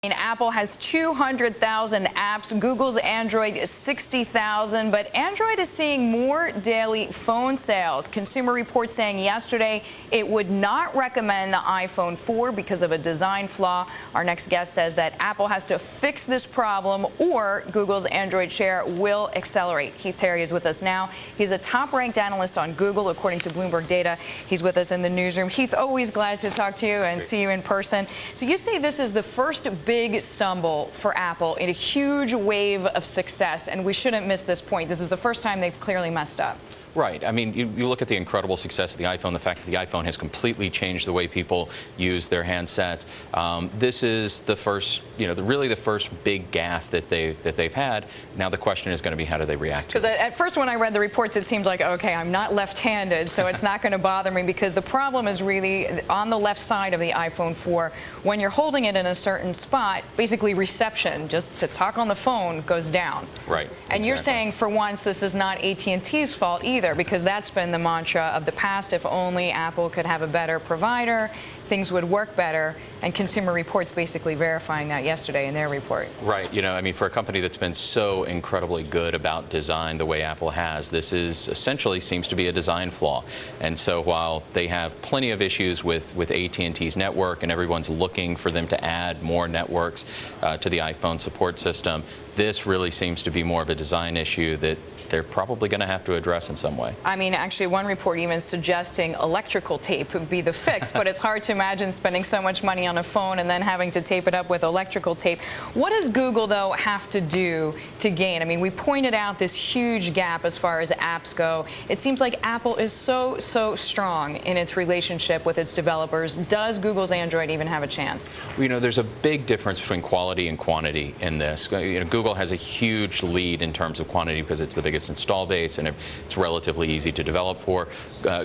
Apple has 200,000 apps, Google's Android is 60,000, but Android is seeing more daily phone sales. Consumer Reports saying yesterday it would not recommend the iPhone 4 because of a design flaw. Our next guest says that Apple has to fix this problem or Google's Android share will accelerate. Heath Terry is with us now. He's a top-ranked analyst on Google, according to Bloomberg data. He's with us in the newsroom. Heath, always glad to talk to you and see you in person. So you say this is the first big stumble for Apple in a huge wave of success, and we shouldn't miss this point. This is the first time they've clearly messed up. Right. I mean, you look at the incredible success of the iPhone, the fact that the iPhone has completely changed the way people use their handsets. This is the first, really the first big gaffe that they've had. Now the question is going to be, how do they react to it? Because at first when I read the reports, it seemed like, okay, I'm not left-handed, so it's not going to bother me, because the problem is really on the left side of the iPhone 4. When you're holding it in a certain spot, basically reception, just to talk on the phone, goes down. Right. And exactly. You're saying, for once, this is not AT&T's fault either, because that's been the mantra of the past. If only Apple could have a better provider, things would work better. And Consumer Reports basically verifying that yesterday in their report. Right. I mean, for a company that's been so incredibly good about design the way Apple has, this is essentially seems to be a design flaw. And so while they have plenty of issues with AT&T's network, and everyone's looking for them to add more networks to the iPhone support system, this really seems to be more of a design issue that they're probably going to have to address in some way. I mean, actually, one report even suggesting electrical tape would be the fix, but it's hard to imagine spending so much money on a phone and then having to tape it up with electrical tape. What does Google, though, have to do to gain? I mean, we pointed out this huge gap as far as apps go. It seems like Apple is so strong in its relationship with its developers. Does Google's Android even have a chance? Well, there's a big difference between quality and quantity in this. Google has a huge lead in terms of quantity because it's the biggest install base and it's relatively easy to develop for.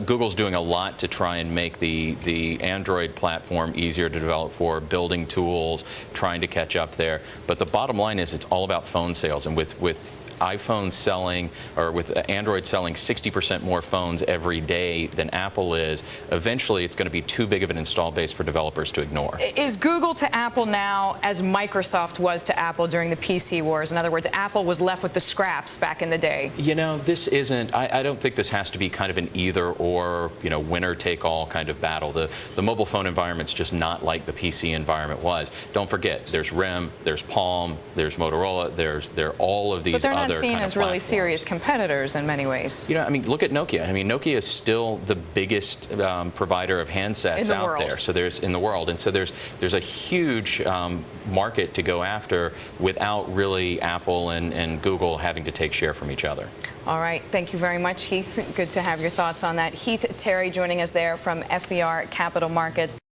Google's doing a lot to try and make the Android platform easier to develop for, building tools, trying to catch up there. But the bottom line is it's all about phone sales, and with iPhone selling, or with Android selling 60% more phones every day than Apple is, eventually it's going to be too big of an install base for developers to ignore. Is Google to Apple now as Microsoft was to Apple during the PC wars? In other words, Apple was left with the scraps back in the day. This isn't, I don't think this has to be kind of an either or, winner-take-all kind of battle. The mobile phone environment's just not like the PC environment was. Don't forget, there's RIM, there's Palm, there's Motorola, there are all of these other seen as really serious competitors in many ways. I mean, look at Nokia. I mean, Nokia is still the biggest provider of handsets out there. So there's in the world, and so there's a huge market to go after without really Apple and Google having to take share from each other. All right. Thank you very much, Heath. Good to have your thoughts on that. Heath Terry joining us there from FBR Capital Markets.